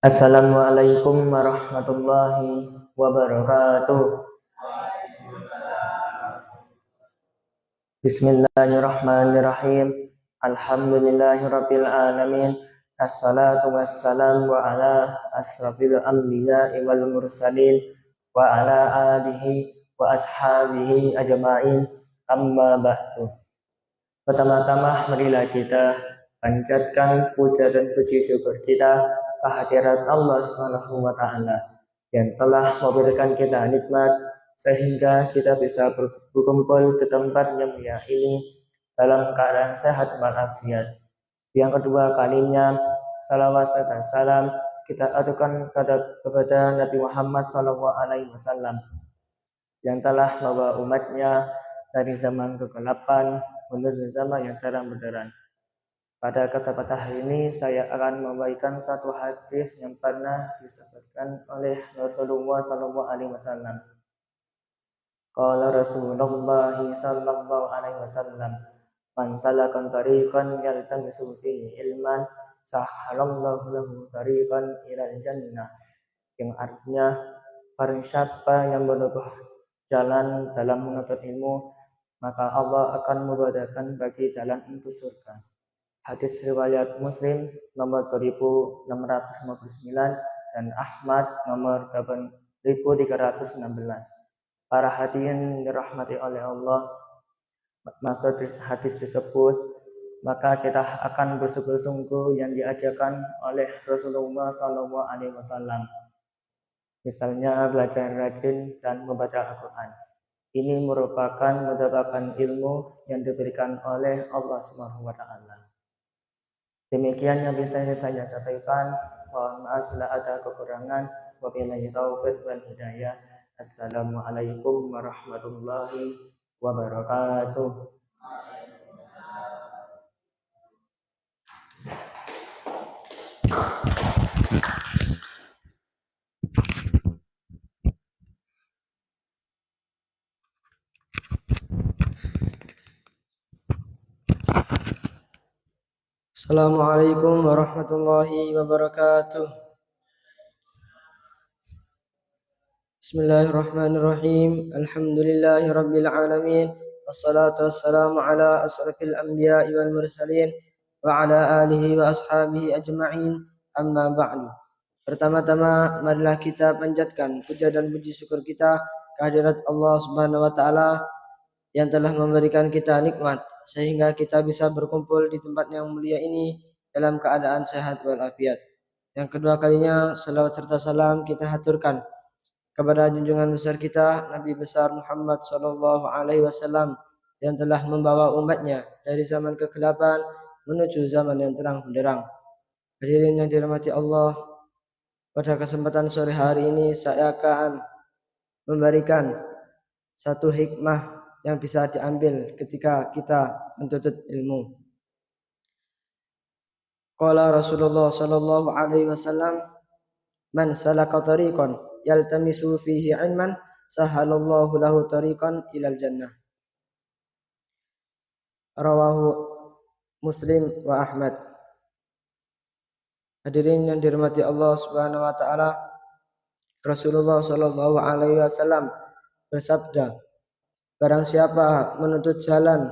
Assalamualaikum warahmatullahi wabarakatuh. Bismillahirrahmanirrahim. Alhamdulillahirabbil alamin. Assalatu wassalamu ala asrafil anbiya'i wal mursalin wa ala alihi wa ashabihi ajma'in. Amma ba'du. Pertama-tama marilah kita panjatkan puja dan puji syukur kita kehadirat Allah Subhanahu wa taala yang telah memberikan kita nikmat sehingga kita bisa berkumpul di tempat yang mulia ini dalam keadaan sehat walafiat. Yang kedua kalinya salawat serta salam kita aturkan kepada Nabi Muhammad SAW yang telah membawa umatnya dari zaman kegelapan menuju zaman yang terang benderang. Pada kesempatan hari ini saya akan membagikan satu hadis yang pernah disebutkan oleh Rasulullah SAW. Qala Rasulullah sallallahu alaihi wasallam, "Man salaka tariqan yaltamisu fihi ilman, sahhalallahu lahu tariqan ilal jannah." Yang artinya, barang siapa yang menempuh jalan dalam menuntut ilmu, maka Allah akan memudahkan bagi jalan untuk surga. Hadis riwayat Muslim nomor 2659 dan Ahmad nomor 8316. Para hadirin dirahmati oleh Allah, maksud hadis tersebut, maka kita akan bersungguh-sungguh yang diajarkan oleh Rasulullah SAW. Misalnya belajar rajin dan membaca Al-Quran. Ini merupakan mendapatkan ilmu yang diberikan oleh Allah Subhanahu wa taala. Demikian yang bisa saya sampaikan. Mohon maaf bila ada kekurangan. Wabillahi taufiq wal hidayah. Assalamualaikum warahmatullahi wabarakatuh. Assalamualaikum warahmatullahi wabarakatuh. Bismillahirrahmanirrahim. Alhamdulillahi rabbil alamin. Wassalatu wassalamu ala asrafil anbiya'i wal mursalin wa ala alihi wa ashabihi ajma'in. Amma ba'du. Pertama-tama marilah kita panjatkan puja dan puji syukur kita kehadirat Allah Subhanahu wa taala yang telah memberikan kita nikmat sehingga kita bisa berkumpul di tempat yang mulia ini dalam keadaan sehat walafiat. Yang kedua kalinya salawat serta salam kita haturkan kepada junjungan besar kita Nabi besar Muhammad sallallahu alaihi wasallam yang telah membawa umatnya dari zaman kegelapan menuju zaman yang terang benderang. Hadirin yang dirahmati Allah, pada kesempatan sore hari ini saya akan memberikan satu hikmah yang bisa diambil ketika kita menuntut ilmu. Qala Rasulullah sallallahu alaihi wasallam, "Man salaka tariqan yaltamisu fihi ilman, sahalallahu lahu tariqan ilal jannah." Rawahu Muslim wa Ahmad. Hadirin yang dirahmati Allah Subhanahu wa taala, Rasulullah sallallahu alaihi wasallam bersabda, barang siapa menuntut jalan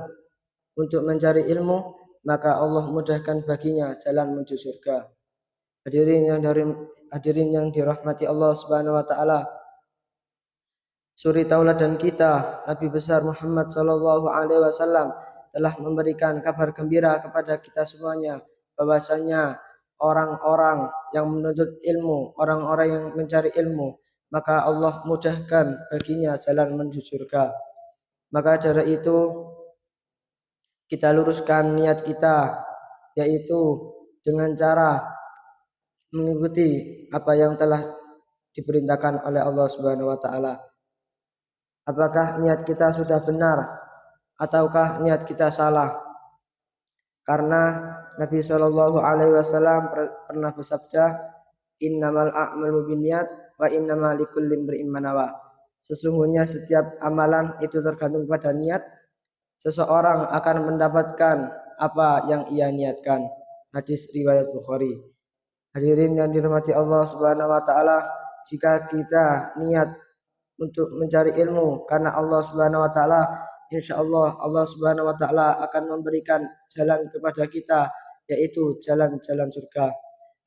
untuk mencari ilmu, maka Allah mudahkan baginya jalan menuju surga. Hadirin yang dirahmati Allah Subhanahu wa taala, suri tauladan kita Nabi besar Muhammad sallallahu alaihi wasallam telah memberikan kabar gembira kepada kita semuanya bahwasanya orang-orang yang menuntut ilmu, orang-orang yang mencari ilmu, maka Allah mudahkan baginya jalan menuju surga. Maka dari itu kita luruskan niat kita, yaitu dengan cara mengikuti apa yang telah diperintahkan oleh Allah Subhanahu wa taala. Apakah niat kita sudah benar ataukah niat kita salah? Karena Nabi Shallallahu alaihi wasallam pernah bersabda, "Innamal a'malu binniyat wa innamal likulli imri'in ma nawa." Sesungguhnya setiap amalan itu tergantung pada niat. Seseorang akan mendapatkan apa yang ia niatkan. Hadis riwayat Bukhari. Hadirin yang dirahmati Allah Subhanahu wa taala, jika kita niat untuk mencari ilmu karena Allah Subhanahu wa taala, insyaallah Allah Subhanahu wa taala akan memberikan jalan kepada kita, yaitu jalan-jalan surga.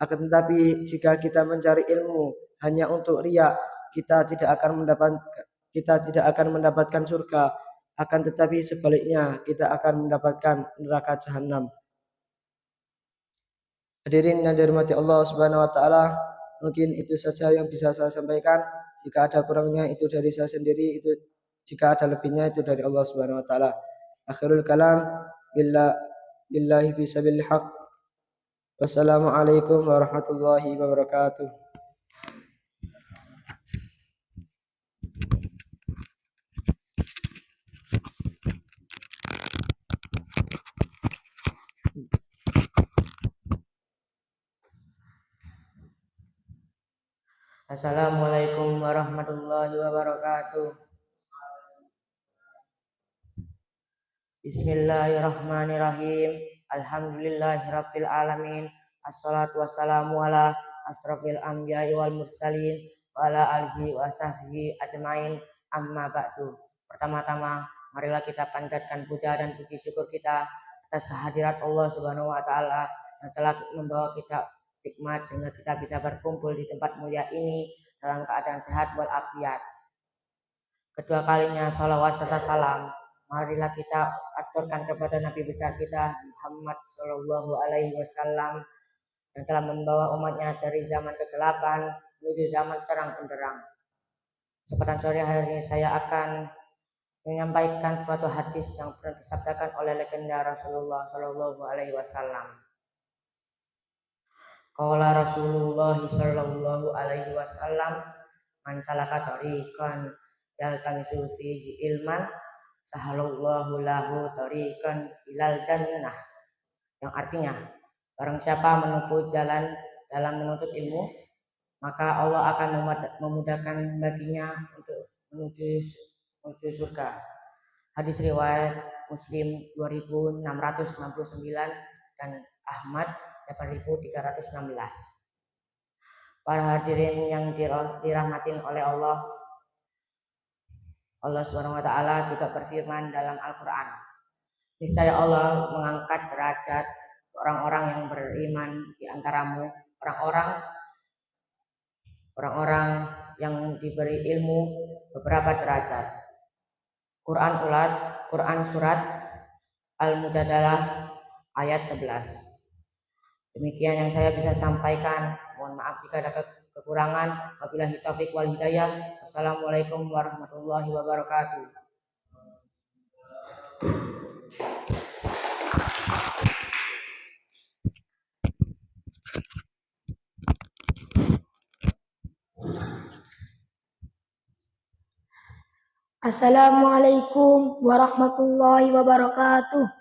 Akan tetapi jika kita mencari ilmu hanya untuk riya, kita tidak akan mendapatkan surga. Akan tetapi sebaliknya kita akan mendapatkan neraka jahanam. Hadirin yang dirahmati Allah Subhanahu wa taala, mungkin itu saja yang bisa saya sampaikan. Jika ada kurangnya itu dari saya sendiri, jika ada lebihnya itu dari Allah Subhanahu wa taala. Akhirul kalam, billahi fi sabilil haq. Wassalamualaikum warahmatullahi wabarakatuh. Assalamualaikum warahmatullahi wabarakatuh. Bismillahirrahmanirrahim. Alhamdulillahirabbil alamin. Assalatu wassalamu ala asrofil anbiya'i wal mursalin wa ala alihi wa sahbihi ajmain. Amma ba'du. Pertama-tama marilah kita panjatkan puja dan puji syukur kita atas kehadirat Allah Subhanahu wa taala yang telah membawa kita hikmat sehingga kita bisa berkumpul di tempat mulia ini dalam keadaan sehat walafiat. Kedua kalinya salawat serta salam marilah kita aturkan kepada Nabi besar kita Muhammad Shallallahu Alaihi Wasallam yang telah membawa umatnya dari zaman kegelapan menuju zaman terang benderang. Kesempatan sore hari ini saya akan menyampaikan suatu hadis yang pernah disabdakan oleh legenda Rasulullah Shallallahu Alaihi Wasallam. Qala Rasulullah sallallahu alaihi wasallam, man salaka tariqan yaltamisu fihi ilman sahalallahu lahu tariqan ilal jannah. Yang artinya, barang siapa menempuh jalan dalam menuntut ilmu, maka Allah akan memudahkan baginya untuk menuju surga. Hadis riwayat Muslim 2669 dan Ahmad 8316. Para hadirin yang dirahmatin oleh Allah Subhanahu wa taala juga berfirman dalam Al-Qur'an, niscaya Allah mengangkat derajat orang-orang yang beriman di antaramu, orang-orang yang diberi ilmu beberapa derajat. Quran surat Al-Mujadalah ayat 11. Demikian yang saya bisa sampaikan. Mohon maaf jika ada kekurangan. Wabillahi taufiq wal hidayah. Wassalamualaikum warahmatullahi wabarakatuh. Assalamualaikum warahmatullahi wabarakatuh.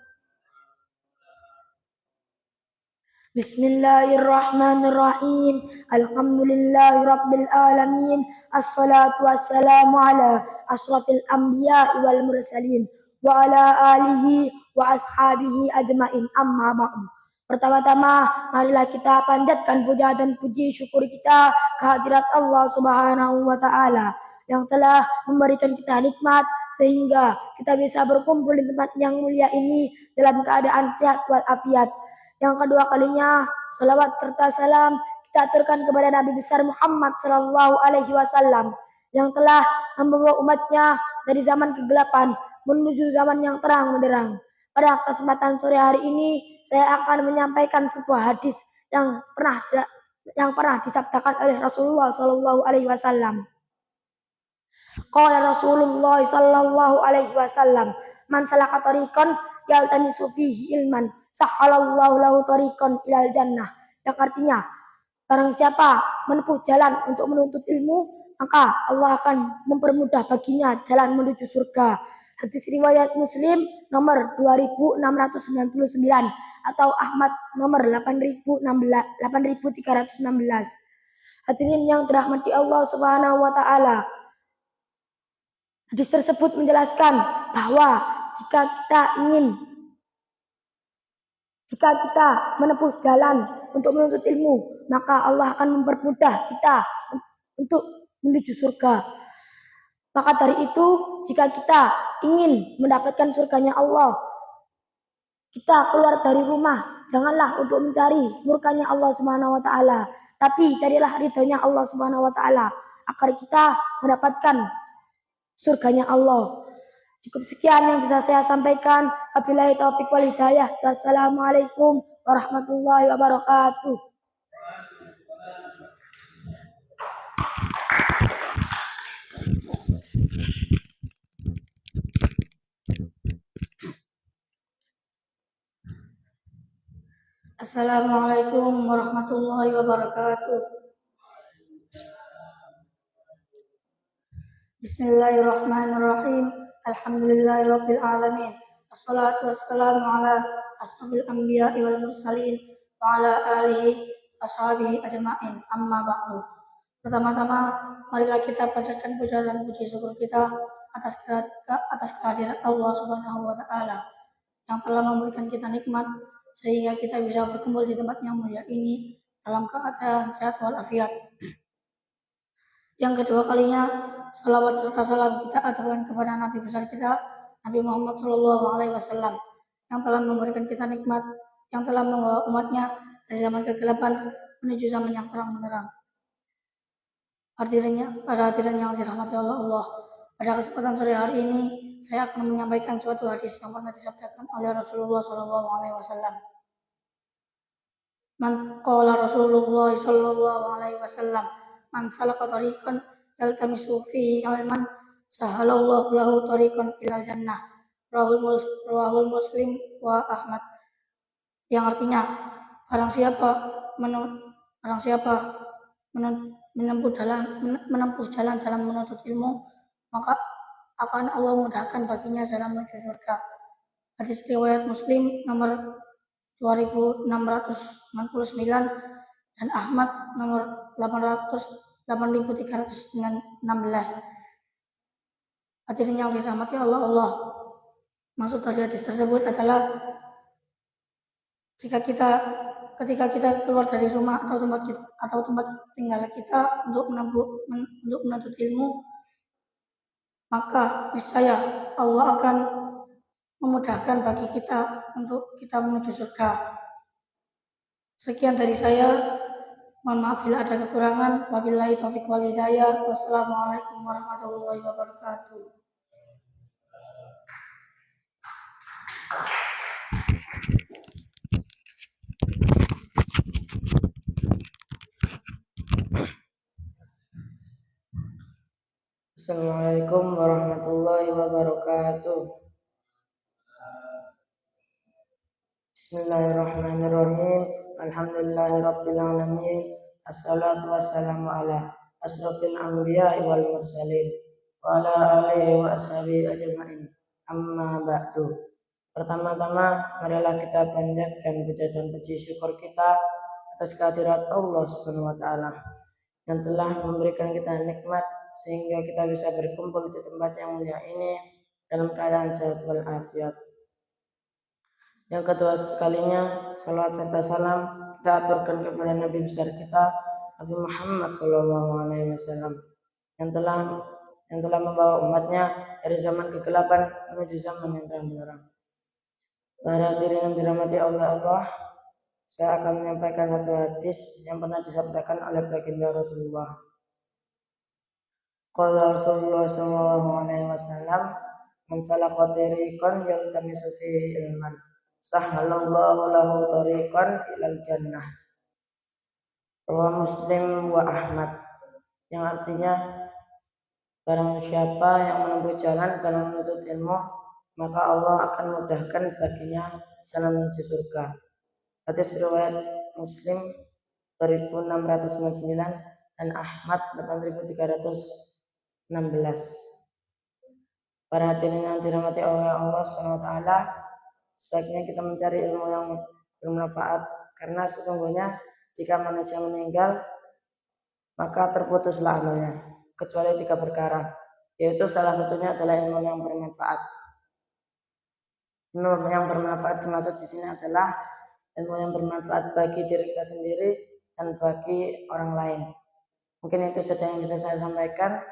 Bismillahirrahmanirrahim. Alhamdulillahi rabbil alamin. Assalatu wassalamu ala asrafil anbiya'i wal mursalin wa ala alihi wa ashabihi ajmain. Amma ba'du. Pertama-tama marilah kita panjatkan puja dan puji syukur kita kehadirat Allah Subhanahu wa taala yang telah memberikan kita nikmat sehingga kita bisa berkumpul di tempat yang mulia ini dalam keadaan sehat walafiat. Yang kedua kalinya, salawat serta salam kita aturkan kepada Nabi besar Muhammad Sallallahu Alaihi Wasallam yang telah membawa umatnya dari zaman kegelapan menuju zaman yang terang benderang. Pada kesempatan sore hari ini, saya akan menyampaikan sebuah hadis yang pernah disabdakan oleh Rasulullah Sallallahu Alaihi Wasallam. Qala Rasulullah Sallallahu Alaihi Wasallam, man salaka tariqan yaltamisu fihi ilman sahalallahu lahu tariqan ilal jannah. Yang artinya, barang siapa menempuh jalan untuk menuntut ilmu, maka Allah akan mempermudah baginya jalan menuju surga. Hadis riwayat Muslim nomor 2699 atau Ahmad nomor 8316. Hadirin yang dirahmati Allah Subhanahu wa taala. Hadis tersebut menjelaskan bahwa jika kita menempuh jalan untuk menuntut ilmu, maka Allah akan mempermudah kita untuk menuju surga. Maka dari itu, jika kita ingin mendapatkan surganya Allah, kita keluar dari rumah, janganlah untuk mencari murkanya Allah Subhanahu wa taala, tapi carilah ridhonya Allah Subhanahu wa taala agar kita mendapatkan surganya Allah. Cukup sekian yang bisa saya sampaikan. Wabillahi taufiq wal hidayah. Wassalamualaikum warahmatullahi wabarakatuh. Assalamualaikum warahmatullahi wabarakatuh. Bismillahirrahmanirrahim. Alhamdulillahirabbil alamin. Wassalatu wassalamu ala asrofil anbiya'i wal mursalin wa ala alihi ashabihi ajma'in. Amma ba'du. Pertama-tama marilah kita panjatkan puja dan puji syukur kita atas kehadirat Allah Subhanahu wa taala yang telah memberikan kita nikmat sehingga kita bisa berkumpul di tempat yang mulia ini dalam keadaan sehat walafiat. Yang kedua kalinya, salawat serta salam kita aturkan kepada Nabi besar kita, Nabi Muhammad SAW, yang telah memberikan kita nikmat, yang telah membawa umatnya dari zaman kegelapan menuju zaman yang terang benderang. Pada hadirin yang dirahmati Allah, pada kesempatan sore hari ini saya akan menyampaikan suatu hadis yang pernah disabdakan oleh Rasulullah SAW. Man qala Rasulullah SAW, man salaka tariqan yaltamisu fihi ilman sahalallahu lahu tariqan ilal jannah. Rawahul Muslim wa Ahmad. Yang artinya barang siapa menempuh jalan dalam menuntut ilmu, maka akan Allah mudahkan baginya jalan menuju surga. Hadis riwayat Muslim nomor 2699 dan Ahmad nomor 8316. Hadirin yang dirahmati Allah. Maksud dari hadis tersebut adalah ketika kita keluar dari rumah atau tempat tinggal kita untuk menuntut ilmu, maka niscaya Allah akan memudahkan bagi kita untuk kita menuju surga. Sekian dari saya. Mohon maaf bila ada kekurangan. Wabillahi taufiq wal hidayah. Wassalamualaikum warahmatullahi wabarakatuh. Assalamualaikum warahmatullahi wabarakatuh. Bismillahirrahmanirrahim. Alhamdulillahirabbil alamin. Assalatu wassalamu ala asrofil anbiya'i wal mursalin wa ala alihi wa ashabihi ajma'in. Amma ba'du. Pertama-tama marilah kita panjatkan puja dan puji syukur kita atas kehadirat Allah Subhanahu wa taala yang telah memberikan kita nikmat sehingga kita bisa berkumpul di tempat yang mulia ini dalam keadaan sehat walafiat. Yang kedua sekalinya, salawat serta salam kita aturkan kepada Nabi besar kita, Nabi Muhammad SAW, yang telah membawa umatnya dari zaman kegelapan menuju zaman yang terang benderang. Para hadirin yang dirahmati Allah, saya akan menyampaikan satu hadis yang pernah disabdakan oleh baginda Rasulullah. Qala Rasulullah SAW, man salaka tariqan yaltamisu fihi ilman sahalallahu lahu tariqan ilal jannah. Rawah Muslim wa Ahmad. Yang artinya barang siapa yang menempuh jalan dalam menuntut ilmu, maka Allah akan mudahkan baginya jalan menuju surga. Hadis riwayat Muslim 3699 dan Ahmad 8316. Para hadirin yang dirahmati oleh Allah Subhanahu wa taala, sebaiknya kita mencari ilmu yang bermanfaat, karena sesungguhnya jika manusia meninggal maka terputuslah amalnya kecuali 3 perkara, yaitu salah satunya adalah ilmu yang bermanfaat. Ilmu yang bermanfaat dimaksud di sini adalah ilmu yang bermanfaat bagi diri kita sendiri dan bagi orang lain. Mungkin itu saja yang bisa saya sampaikan.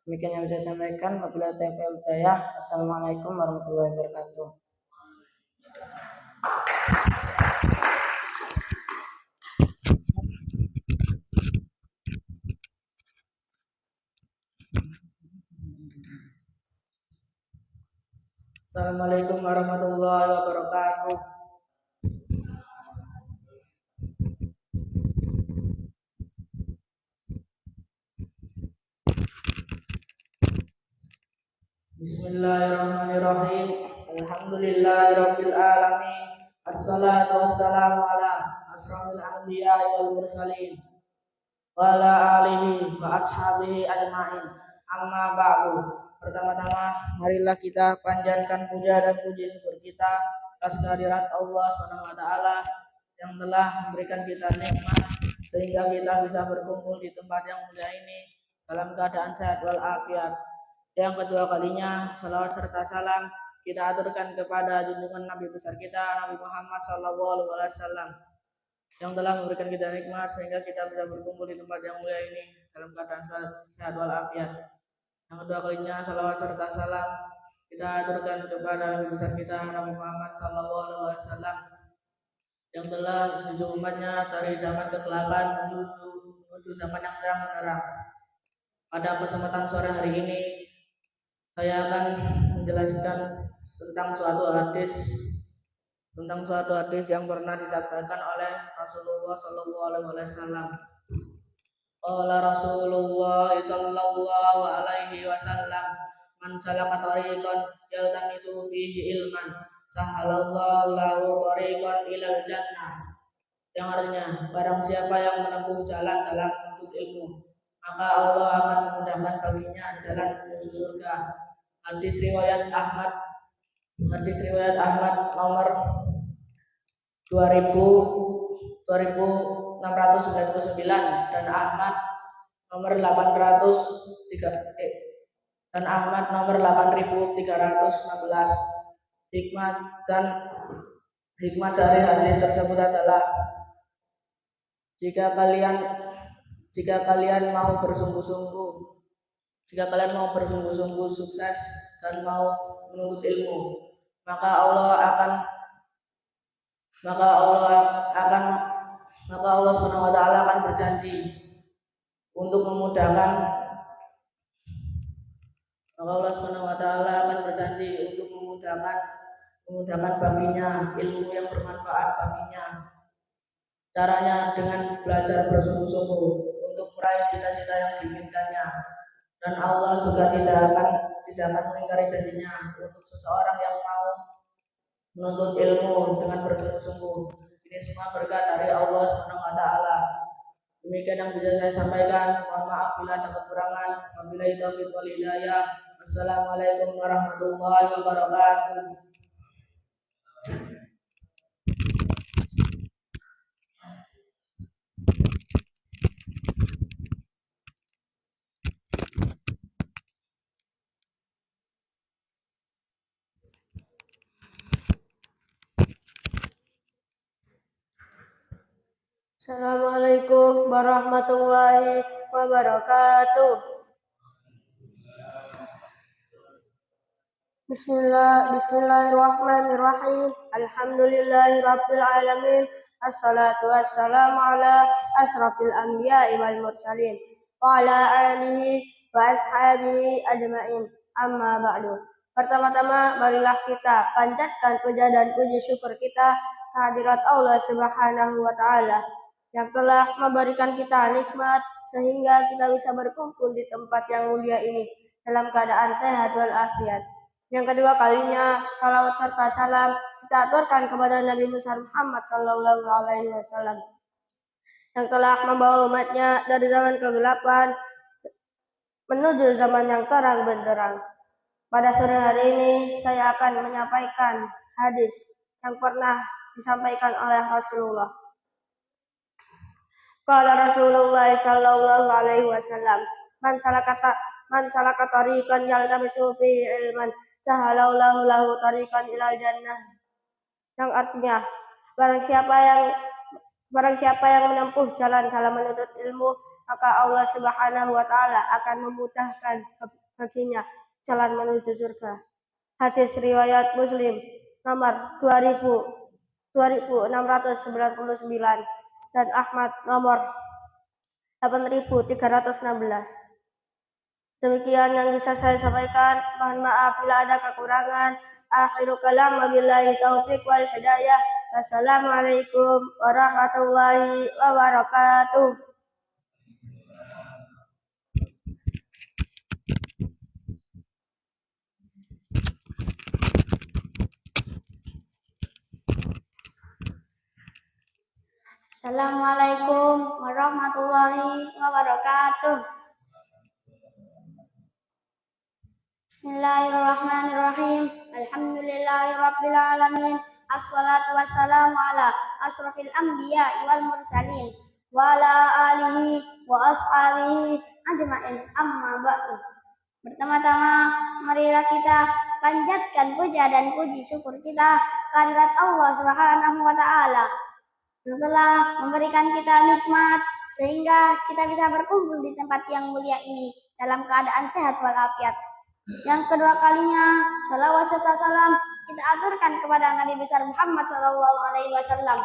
Demikian yang bisa saya sampaikan. Wabillahi taufiq wal hidayah. Wassalamualaikum warahmatullahi wabarakatuh. Assalamualaikum warahmatullahi wabarakatuh. Bismillahirrahmanirrahim. Alhamdulillahirabbil alamin. Assalatu wassalamu ala asrofil anbiya'i wal mursalin wa ala alihi wa ashabihi ajma'in. Amma ba'du. Pertama-tama marilah kita panjatkan puja dan puji syukur kita atas kehadirat Allah Subhanahu wa taala yang telah memberikan kita nikmat sehingga kita bisa berkumpul di tempat yang mulia ini dalam keadaan sehat walafiat. Yang kedua kalinya, salawat serta salam kita aturkan kepada junjungan Nabi besar kita, Nabi Muhammad SAW, yang telah memberikan kita nikmat sehingga kita bisa berkumpul di tempat yang mulia ini dalam keadaan sehat walafiat. Yang kedua kalinya, salawat serta salam kita aturkan kepada Nabi besar kita, Nabi Muhammad SAW, yang telah menunjuk umatnya dari zaman kegelapan menuju zaman yang terang benderang. Pada kesempatan sore hari ini, saya akan menjelaskan tentang suatu hadis yang pernah disabdakan oleh Rasulullah SAW. Qala Rasulullah sallallahu alaihi wasallam, man salaka tariqan yaltamisu fihi ilman, sahalallahu lahu tariqan ilal jannah. Yang artinya, barang siapa yang menempuh jalan dalam menuntut ilmu, maka Allah akan memudahkan baginya jalan menuju surga. Hadis riwayat Ahmad nomor 2699 dan Ahmad nomor 8316. Hikmah dari hadis tersebut adalah jika kalian mau bersungguh-sungguh sukses dan mau menuntut ilmu, maka Allah Subhanahu wa taala akan berjanji untuk memudahkan baginya ilmu yang bermanfaat baginya. Caranya dengan belajar bersungguh-sungguh untuk meraih cita-cita yang diinginkannya. Dan Allah juga tidak akan mengingkari janjinya untuk seseorang yang mau menuntut ilmu dengan bersungguh-sungguh. Ini semua berkat dari Allah Subhanahu wa taala. Demikian yang bisa saya sampaikan. Mohon maaf bila ada kekurangan. Wabillahi taufiq wal hidayah. Wassalamualaikum warahmatullahi wabarakatuh. Assalamualaikum warahmatullahi wabarakatuh. Bismillahirrahmanirrahim. Alhamdulillahirabbil alamin. Assalatu wassalamu ala asrofil anbiya'i wal mursalin wa ala alihi wa ashabihi ajma'in. Amma ba'du. Pertama-tama marilah kita panjatkan puja dan puji syukur kita kehadirat Allah Subhanahu wa taala yang telah memberikan kita nikmat sehingga kita bisa berkumpul di tempat yang mulia ini dalam keadaan sehat walafiat. Yang kedua kalinya, salawat serta salam kita aturkan kepada Nabi besar Muhammad sallallahu alaihi wasallam yang telah membawa umatnya dari zaman kegelapan menuju zaman yang terang benderang. Pada sore hari ini saya akan menyampaikan hadis yang pernah disampaikan oleh Rasulullah. Qala Rasulullah sallallahu alaihi wasallam, man salaka tariqan yaltamisu fihi ilman, sahalallahu lahu tariqan ilal jannah. Yang artinya, Barang siapa yang menempuh jalan dalam menuntut ilmu, maka Allah Subhanahu wa taala akan memudahkan baginya jalan menuju surga. Hadis riwayat Muslim nomor 2699 dan Ahmad nomor 8316. Demikian yang bisa saya sampaikan. Mohon maaf bila ada kekurangan. Akhiru kalam, wabillahi taufiq wal hidayah. Wassalamualaikum warahmatullahi wabarakatuh. Assalamualaikum warahmatullahi wabarakatuh. Bismillahirrahmanirrahim. Alhamdulillahirabbil alamin. Assalatu wassalamu ala asrofil anbiya'i wal mursalin wa ala alihi wa ashabihi ajma'in, amma ba'du. Pertama-tama marilah kita panjatkan puja dan puji syukur kita kehadirat Allah Subhanahu wa taala yang telah memberikan kita nikmat sehingga kita bisa berkumpul di tempat yang mulia ini dalam keadaan sehat walafiat. Yang kedua kalinya, salawat serta salam kita aturkan kepada Nabi besar Muhammad SAW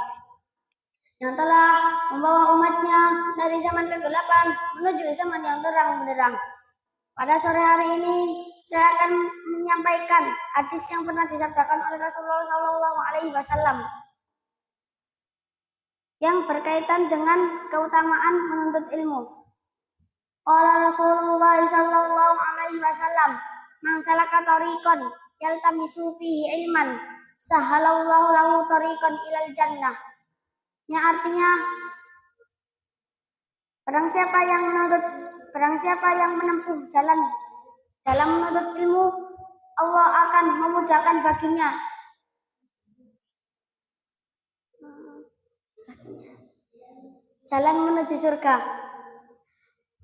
yang telah membawa umatnya dari zaman kegelapan menuju zaman yang terang benderang. Pada sore hari ini saya akan menyampaikan hadis yang pernah disabdakan oleh Rasulullah SAW yang berkaitan dengan keutamaan menuntut ilmu. Qala Rasulullah SAW, "Man salaka tariqan yaltamisu fihi ilman, sahalallahu lahu tariqan ilal jannah." Yang artinya, barang siapa yang menempuh jalan dalam menuntut ilmu, Allah akan memudahkan baginya jalan menuju surga.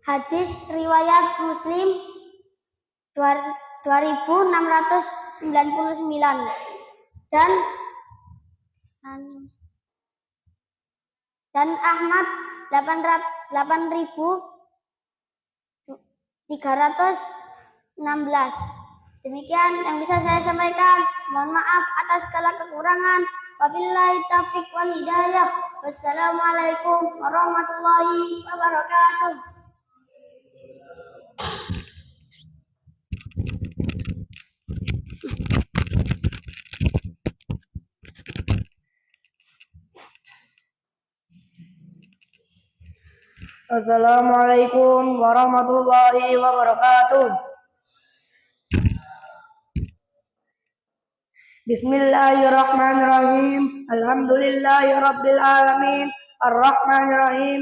Hadis riwayat Muslim 2699 dan Ahmad 8316. Demikian yang bisa saya sampaikan. Mohon maaf atas segala kekurangan. Wabillahi taufiq wal hidayah. Wassalamualaikum warahmatullahi wabarakatuh. Assalamualaikum warahmatullahi wabarakatuh. Bismillahirrahmanirrahim. Alhamdulillahirabbil alamin. Arrahmanirrahim.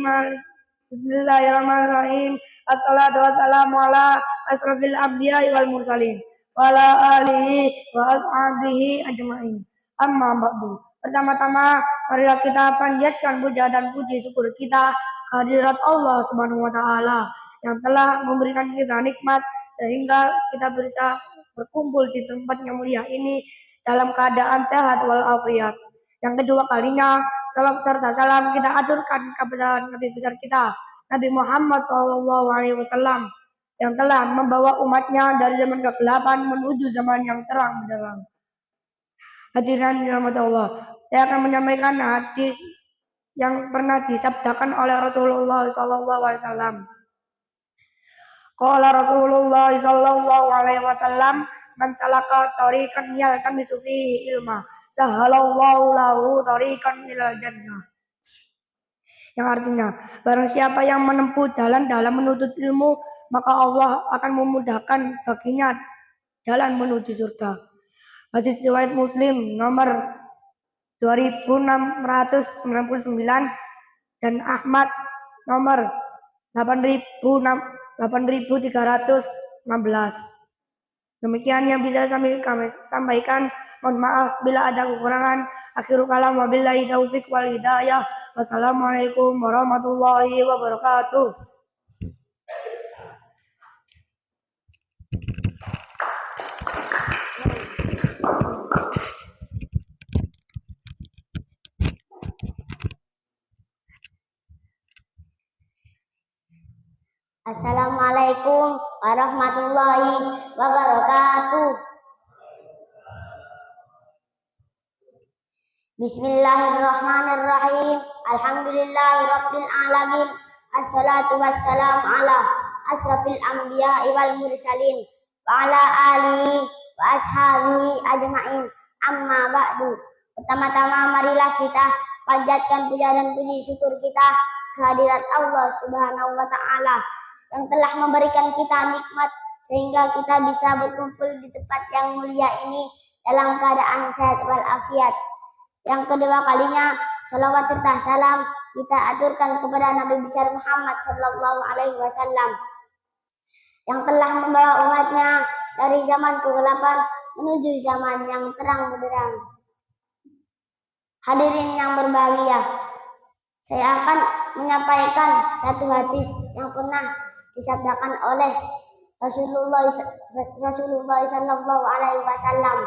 Bismillahirrahmanirrahim. Assalatu wassalamu ala asrofil anbiya'i wal mursalin wa ala alihi wa ashabihi ajma'in. Amma ba'du. Pertama-tama marilah kita panjatkan puja dan puji syukur kita kehadirat Allah Subhanahu wa taala yang telah memberikan kita nikmat sehingga kita bisa berkumpul di tempat yang mulia ini dalam keadaan sehat walafiat. Yang kedua kalinya, salam serta salam kita aturkan kepada Nabi besar kita, Nabi Muhammad SAW, yang telah membawa umatnya dari zaman kegelapan menuju zaman yang terang benderang. Hadirin dirahmati Allah, saya akan menyampaikan hadis yang pernah disabdakan oleh Rasulullah SAW. Qala Rasulullah SAW, "Man salaka tariqan yaltamisu fihi ilma, sahalallahu lahu tariqan ilal jannah." Yang artinya, barang siapa yang menempuh jalan dalam menuntut ilmu, maka Allah akan memudahkan baginya jalan menuju surga. Hadis riwayat Muslim nomor 2699 dan Ahmad nomor 8316. Demikian yang bisa kami sampaikan. Mohon maaf bila ada kekurangan. Akhirul kalam, wabillahi taufiq wal hidayah. Wassalamualaikum warahmatullahi wabarakatuh. Assalamualaikum warahmatullahi wabarakatuh. Bismillahirrahmanirrahim. Alhamdulillahirabbil alamin. Assalatu wassalamu ala asrafil anbiya'i wal mursalin wa ala alihi wa ashabihi ajma'in. Amma ba'du. Pertama-tama marilah kita panjatkan puja dan puji syukur kita kehadirat Allah Subhanahu wa taala yang telah memberikan kita nikmat sehingga kita bisa berkumpul di tempat yang mulia ini dalam keadaan sehat walafiat. Yang kedua kalinya, salawat serta salam kita aturkan kepada Nabi besar Muhammad sallallahu alaihi wasallam yang telah membawa umatnya dari zaman kegelapan menuju zaman yang terang benderang. Hadirin yang berbahagia, saya akan menyampaikan satu hadis yang pernah disabdakan oleh Rasulullah sallallahu alaihi wasallam.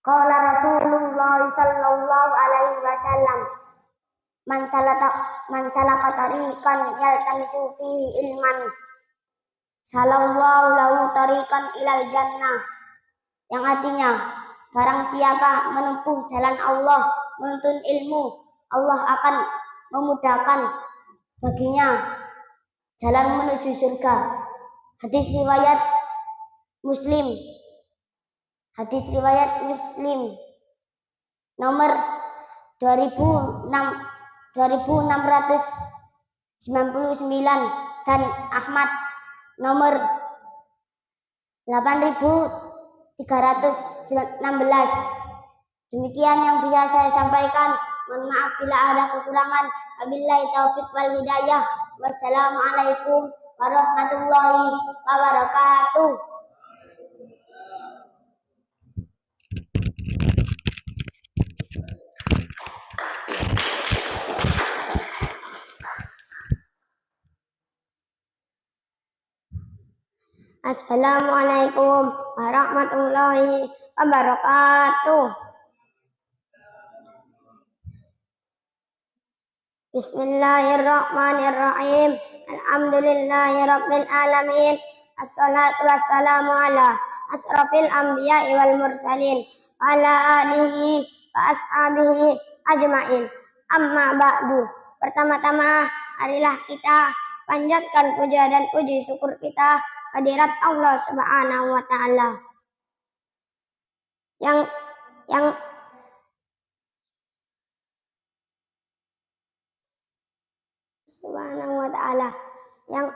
Qala Rasulullah sallallahu alaihi wasallam, man salaka tariqan yaltamisu fihi ilman salallahu lahu tariqan ilal jannah, yang artinya barang siapa menempuh jalan Allah menuntut ilmu, Allah akan memudahkan baginya jalan menuju surga. Hadis riwayat Muslim. Hadis riwayat Muslim nomor 2699 dan Ahmad nomor 8316. Demikian yang bisa saya sampaikan. Mohon maaf bila ada kekurangan. Wabillahi taufik wal hidayah. Wassalamualaikum warahmatullahi wabarakatuh. Assalamualaikum warahmatullahi wabarakatuh. Bismillahirrahmanirrahim. Alhamdulillahirabbil alamin. Assalatu wassalamu ala asrafil anbiya'i wal mursalin wa ala alihi wa ashabihi ajma'in. Amma ba'du. Pertama-tama marilah kita panjatkan puja dan puji syukur kita kehadirat Allah Subhanahu wa taala yang Subhanahu wa taala yang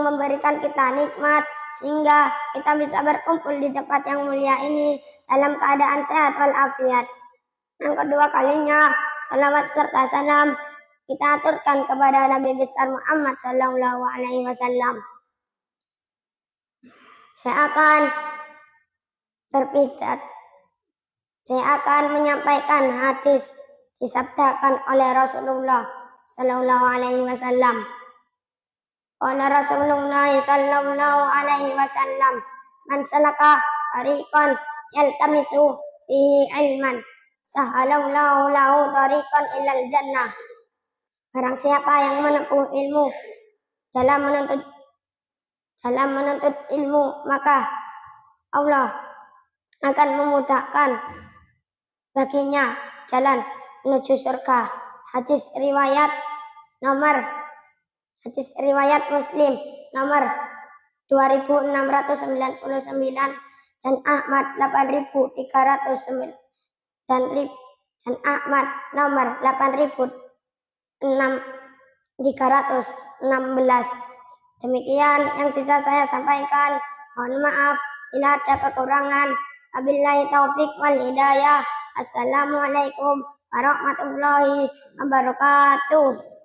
memberikan kita nikmat sehingga kita bisa berkumpul di tempat yang mulia ini dalam keadaan sehat walafiat. Yang kedua kalinya, salawat serta salam kita aturkan kepada Nabi besar Muhammad sallallahu alaihi wasallam. Saya akan menyampaikan hadis disabdakan oleh Rasulullah sallallahu alaihi wasallam. Qala Rasulullah sallallahu alaihi wasallam, man salaka tariqan yaltamisu fihi ilman sahalallahu lahu tariqan ilal jannah. Barang siapa yang menempuh ilmu dalam menuntut ilmu, maka Allah akan memudahkan baginya jalan menuju surga. Hadis riwayat Muslim nomor 2699 dan Ahmad 8309 dan Ahmad nomor 8316. Demikian yang bisa saya sampaikan. Mohon maaf bila ada kekurangan. Wabillahi taufik wal hidayah. Assalamualaikum warahmatullahi wabarakatuh.